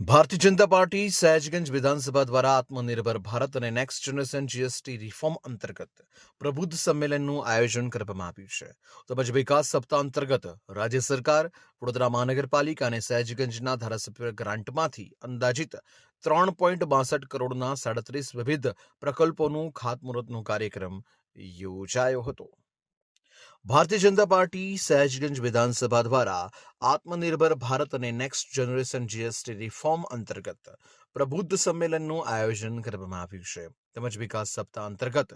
Bharatiya Janata party सयाजगंज विधानसभा द्वारा आत्मनिर्भर भारत અને નેક્સ્ટ જનરેશન જીએસટી રિફોર્મ અંતર્ગત પ્રબુદ્ધ સંમેલનનું આયોજન કરવામાં આવ્યું છે. તેમજ વિકાસ સપ્તાહ અંતર્ગત રાજ્ય સરકાર, વડોદરા મહાનગરપાલિકા અને સયાજગંજના ધારાસભ્ય ગ્રાન્ટમાંથી અંદાજિત 3.62 કરોડના 37 વિવિધ પ્રકલ્પોનું ખાતમુહૂર્તનો કાર્યક્રમ યોજાયો હતો. ભારતીય જનતા પાર્ટી સયાજગંજ વિધાનસભા દ્વારા આત્મનિર્ભર ભારત અને નેક્સ્ટ જનરેશન જીએસટી રિફોર્મ અંતર્ગત પ્રબુદ્ધ સંમેલનનું આયોજન કરવામાં આવ્યું છે. તેમજ વિકાસ સપ્તાહ અંતર્ગત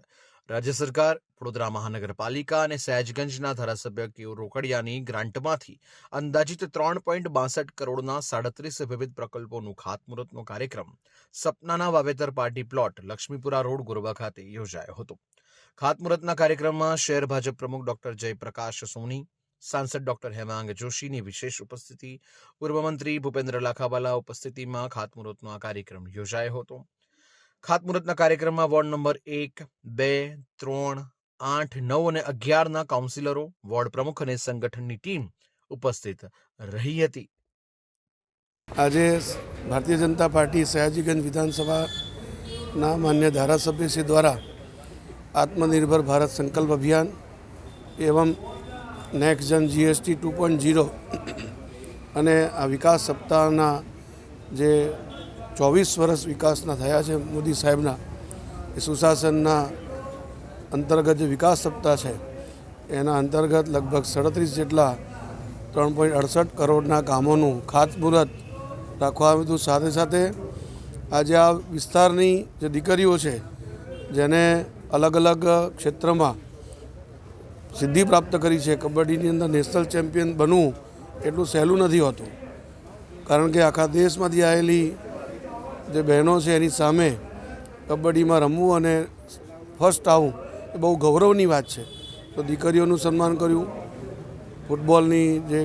રાજ્ય સરકાર, વડોદરા મહાનગરપાલિકા અને સયાજગંજના ધારાસભ્ય કેયુર રોકડિયાની ગ્રાન્ટમાંથી અંદાજિત 3.62 કરોડના 37 વિવિધ પ્રકલ્પોનું ખાતમુહૂર્તનો કાર્યક્રમ સપનાના વાવેતર party plot, Laxmipura road, Gorwa ખાતે યોજાયો હતો. ખાતમુહૂર્તના કાર્યક્રમમાં શહેર ભાજપ પ્રમુખ ડોક્ટર જયપ્રકાશ સોની, સાંસદ ડોક્ટર હેમાંગ જોશીની વિશેષ ઉપસ્થિતિ, પૂર્વ મંત્રી ભૂપેન્દ્ર લાખાવાલા ઉપસ્થિતિમાં ખાતમુહૂર્તનો આ કાર્યક્રમ યોજાયો હતો. ખાતમુહૂર્તના કાર્યક્રમમાં વોર્ડ નંબર 1, 2, 3, 8, 9 અને 11ના કાઉન્સિલરો, વોર્ડ પ્રમુખ અને સંગઠનની ટીમ ઉપસ્થિત રહી હતી. આજે ભારતીય જનતા પાર્ટી સયાજીગંજ વિધાનસભાના માન્ય ધારાસભ્યશ્રી દ્વારા आत्मनिर्भर भारत संकल्प अभियान एवं नेक्स्ट जन जीएसटी 2.0 અને આ વિકાસ સપ્તાહના જે 24 વર્ષ વિકાસના થયા છે મોદી સાહેબના એ સુશાસનના અંતર્ગત જે વિકાસ સપ્તાહ છે એના અંતર્ગત લગભગ 37 જેટલા 3.68 કરોડના કામોનું ખાતમુહૂર્ત રાખવામાં આવ્યું. સાથે સાથે આજે આ વિસ્તારની જે દીકરીઓ છે જેને અલગ અલગ ક્ષેત્રમાં સિદ્ધિ પ્રાપ્ત કરી છે, કબડ્ડીની અંદર નેશનલ ચેમ્પિયન બનવું એટલું સહેલું નથી હોતું, કારણ કે આખા દેશમાંથી આવેલી જે બહેનો છે એની સામે કબડ્ડીમાં રમવું અને ફર્સ્ટ આવવું એ બહુ ગૌરવની વાત છે. તો દીકરીઓનું સન્માન કર્યું, ફૂટબોલની જે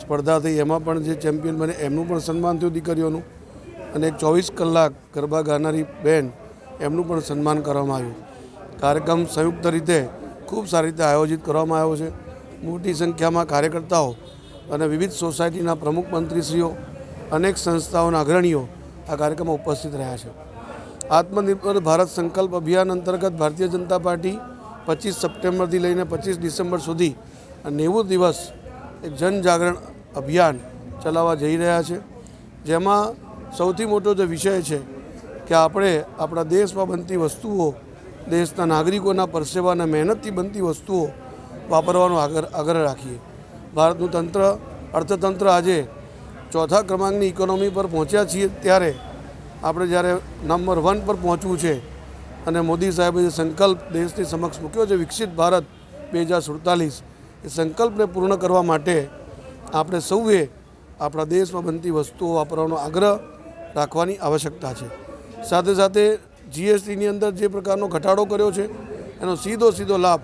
સ્પર્ધા થઈ એમાં પણ જે ચેમ્પિયન બને એમનું પણ સન્માન થયું દીકરીઓનું, અને 24 કલાક ગરબા ગાનારી બહેન એમનું પણ સન્માન કરવામાં આવ્યું. કાર્યક્રમ સંયુક્ત રીતે ખૂબ સારી રીતે આયોજિત કરવામાં આવ્યો છે. મોટી સંખ્યામાં કાર્યકર્તાઓ અને વિવિધ સોસાયટીના પ્રમુખ મંત્રીશ્રીઓ, અનેક સંસ્થાઓના અગ્રણીઓ આ કાર્યક્રમમાં ઉપસ્થિત રહ્યા છે. આત્મનિર્ભર ભારત સંકલ્પ અભિયાન અંતર્ગત ભારતીય જનતા પાર્ટી 25 સપ્ટેમ્બરથી લઈને 25 ડિસેમ્બર સુધી 90 દિવસ એક જનજાગરણ અભિયાન ચલાવવા જઈ રહ્યા છે, જેમાં સૌથી મોટો જે વિષય છે કે આપણે આપણા દેશમાં બનતી વસ્તુઓ, દેશના નાગરિકોના પરસેવા અને મહેનતથી બનતી વસ્તુઓ વાપરવાનો આગ્રહ રાખીએ. ભારતનું અર્થતંત્ર આજે 4થા ક્રમાંકની ઇકોનોમી પર પહોંચ્યા છીએ, ત્યારે આપણે જ્યારે નંબર 1 પર પહોંચવું છે અને મોદી સાહેબે જે સંકલ્પ દેશની સમક્ષ મૂક્યો છે વિકસિત ભારત 2047, એ સંકલ્પને પૂર્ણ કરવા માટે આપણે સૌએ આપણા દેશમાં બનતી વસ્તુઓ વાપરવાનો આગ્રહ રાખવાની આવશ્યકતા છે. સાથે સાથે જીએસટીની અંદર જે પ્રકારનો ઘટાડો કર્યો છે એનો સીધો લાભ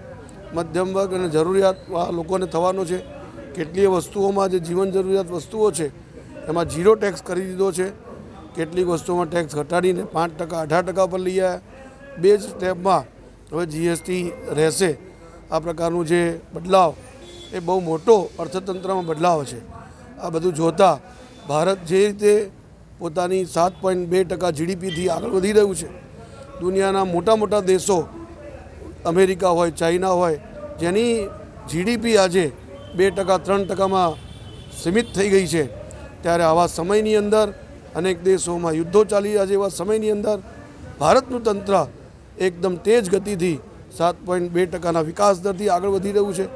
મધ્યમ વર્ગ અને જરૂરિયાતવાળા લોકોને થવાનો છે. કેટલીય વસ્તુઓમાં જે જીવન જરૂરિયાત વસ્તુઓ છે એમાં 0 ટેક્સ કરી દીધો છે, કેટલીક વસ્તુઓમાં ટેક્સ ઘટાડીને 5%, 18% પર લઈ આવ્યા. 2 જ સ્ટેપમાં હવે જીએસટી રહેશે. આ પ્રકારનું જે બદલાવ એ બહુ મોટો અર્થતંત્રમાં બદલાવ છે. આ બધું જોતાં ભારત જે રીતે પોતાની 7.2% જીડીપીથી આગળ વધી રહ્યું છે, દુનિયાના મોટા દેશો અમેરિકા હોય, ચાઇના હોય, જેની જીડીપી આજે 2%, 3%માં સીમિત થઈ ગઈ છે, ત્યારે આવા સમયની અંદર અનેક દેશોમાં યુદ્ધો ચાલી રહ્યા છે. એવા સમયની અંદર ભારતનું તંત્ર એકદમ તેજ ગતિથી 7.2%ના વિકાસ દરથી આગળ વધી રહ્યું છે.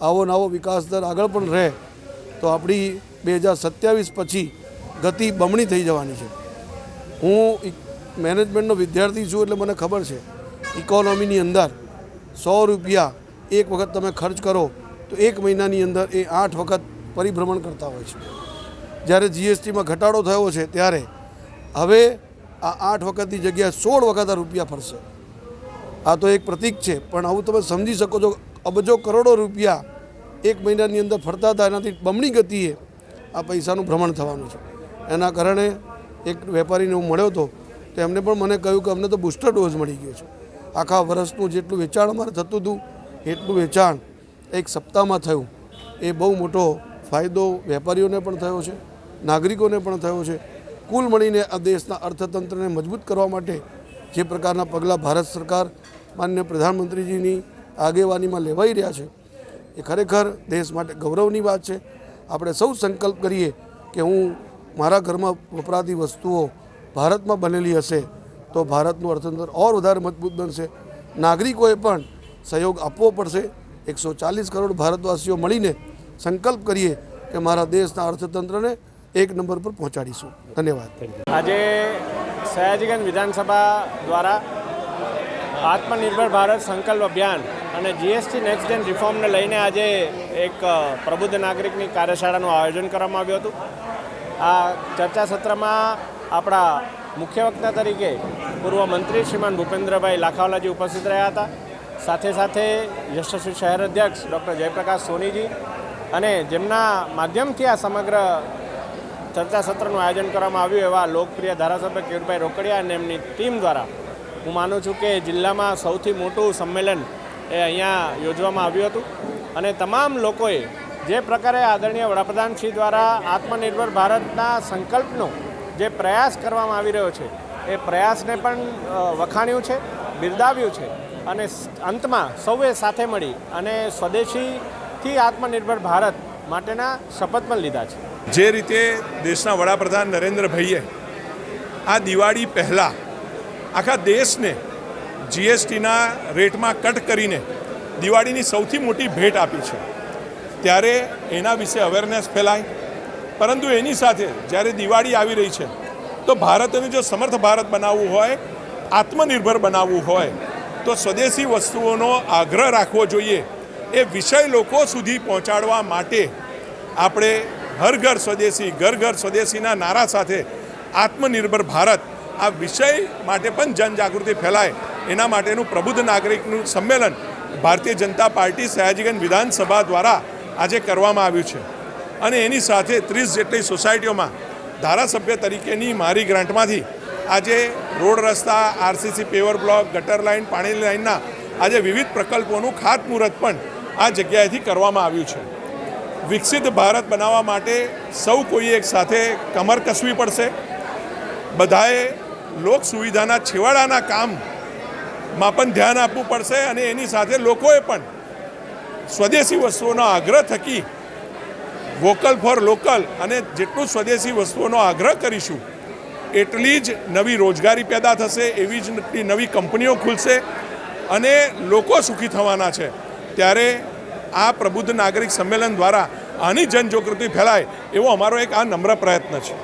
આવો વિકાસ દર આગળ પણ રહે તો આપણી 2027 પછી ગતિ બમણી થઈ જવાની છે. હું મેનેજમેન્ટનો વિદ્યાર્થી છું એટલે મને ખબર છે ઇકોનોમીની અંદર 100 રૂપિયા એક વખત તમે ખર્ચ કરો તો 1 મહિનાની અંદર એ 8 વખત પરિભ્રમણ કરતા હોય છે. જ્યારે જીએસટીમાં ઘટાડો થયો છે ત્યારે હવે આ 8 વખતની જગ્યાએ 16 વખત આ રૂપિયા ફરશે. આ તો એક પ્રતીક છે, પણ આવું તમે સમજી શકો છો અબજો કરોડો રૂપિયા 1 મહિનાની અંદર ફરતા હતા, એનાથી બમણી ગતિએ આ પૈસાનું ભ્રમણ થવાનું છે. એના કારણે એક વેપારીને હું મળ્યો હતો તો એમને પણ મને કહ્યું કે અમને તો બૂસ્ટર ડોઝ મળી ગયો છે. આખા વર્ષનું જેટલું વેચાણ અમારે થતું હતું એટલું વેચાણ એક સપ્તાહમાં થયું. એ બહુ મોટો ફાયદો વેપારીઓને પણ થયો છે, નાગરિકોને પણ થયો છે. કુલ મળીને આ દેશના અર્થતંત્રને મજબૂત કરવા માટે જે પ્રકારના પગલાં ભારત સરકાર માનનીય પ્રધાનમંત્રીજીની આગેવાનીમાં લેવાઈ રહ્યા છે એ ખરેખર દેશ માટે ગૌરવની વાત છે. આપણે સૌ સંકલ્પ કરીએ કે હું મારા ઘરમાં વપરાતી વસ્તુઓ ભારતમાં બનેલી હશે તો ભારતનું અર્થતંત્ર ઓર વધારે મજબૂત બનશે. નાગરિકોએ પણ સહયોગ આપવો પડશે. 140 કરોડ ભારતવાસીઓ મળીને સંકલ્પ કરીએ કે મારા દેશના અર્થતંત્રને એક નંબર પર પહોંચાડીશું. ધન્યવાદ. આજે સયાજીગંજ વિધાનસભા દ્વારા આત્મનિર્ભર ભારત સંકલ્પ અભિયાન અને જીએસટી નેક્સ્ટ જેન રિફોર્મને લઈને આજે એક પ્રબુદ્ધ નાગરિકની કાર્યશાળાનું આયોજન કરવામાં આવ્યું હતું. આ ચર્ચા સત્રમાં આપણા મુખ્ય વક્તા તરીકે પૂર્વ મંત્રી શ્રીમાન ભૂપેન્દ્રભાઈ લાખાવલાજી ઉપસ્થિત રહ્યા હતા. સાથે સાથે યશસ્વી શહેર અધ્યક્ષ ડૉક્ટર જયપ્રકાશ સોનીજી અને જેમના માધ્યમથી આ સમગ્ર ચર્ચા સત્રનું આયોજન કરવામાં આવ્યું એવા લોકપ્રિય ધારાસભ્ય કેયુરભાઈ રોકડિયા અને એમની ટીમ દ્વારા હું માનું છું કે જિલ્લામાં સૌથી મોટું સંમેલન એ અહીંયા યોજવામાં આવ્યું હતું. અને તમામ લોકોએ જે પ્રકારે આદરણીય વડાપ્રધાનશ્રી દ્વારા આત્મનિર્ભર ભારતના સંકલ્પનો જે પ્રયાસ કરવામાં આવી રહ્યો છે એ પ્રયાસને પણ વખાણ્યું છે, બિરદાવ્યું છે અને અંતમાં સૌએ સાથે મળી અને સ્વદેશીથી આત્મનિર્ભર ભારત માટેના શપથ પણ લીધા છે. જે રીતે દેશના વડાપ્રધાન નરેન્દ્રભાઈએ આ દિવાળી પહેલાં આખા દેશને જીએસટીના રેટમાં કટ કરીને દિવાળીની સૌથી મોટી ભેટ આપી છે ત્યારે એના વિશે અવેરનેસ ફેલાય. પરંતુ એની સાથે જ્યારે દિવાળી આવી રહી છે તો ભારતને જો સમર્થ ભારત બનાવવું હોય, આત્મનિર્ભર બનાવવું હોય તો સ્વદેશી વસ્તુઓનો આગ્રહ રાખવો જોઈએ. એ વિષય લોકો સુધી પહોંચાડવા માટે આપણે હર ઘર સ્વદેશી, ઘર ઘર સ્વદેશીના નારા સાથે આત્મનિર્ભર ભારત આ વિષય માટે પણ જનજાગૃતિ ફેલાય એના માટેનું પ્રબુદ્ધ નાગરિકનું સંમેલન ભારતીય જનતા પાર્ટી સયાજીગંજ વિધાનસભા દ્વારા આજે કરવામાં આવ્યું છે. અને એની સાથે 30 જેટલી સોસાયટીઓમાં ધારાસભ્ય તરીકેની મારી ગ્રાન્ટમાંથી આજે રોડ રસ્તા, આરસીસી પેવર બ્લોક, ગટર લાઇન, પાણીની લાઇનના આજે વિવિધ પ્રકલ્પોનું ખાતમુહૂર્ત પણ આ જગ્યાએથી કરવામાં આવ્યું છે. વિકસિત ભારત બનાવવા માટે સૌ કોઈએ એક સાથે કમર કસવી પડશે. બધાએ લોક સુવિધાના છેવાડાના કામમાં પણ ધ્યાન આપવું પડશે અને એની સાથે લોકોએ પણ સ્વદેશી વસ્તુઓનો આગ્રહ થકી વોકલ ફોર લોકલ અને જેટલું સ્વદેશી વસ્તુઓનો આગ્રહ કરીશું એટલી જ નવી રોજગારી પેદા થશે, એવી જ નવી કંપનીઓ ખુલશે અને લોકો સુખી થવાના છે. ત્યારે આ પ્રબુદ્ધ નાગરિક સંમેલન દ્વારા આની જનજાગૃતિ ફેલાય એવો અમારો એક આ નમ્ર પ્રયત્ન છે.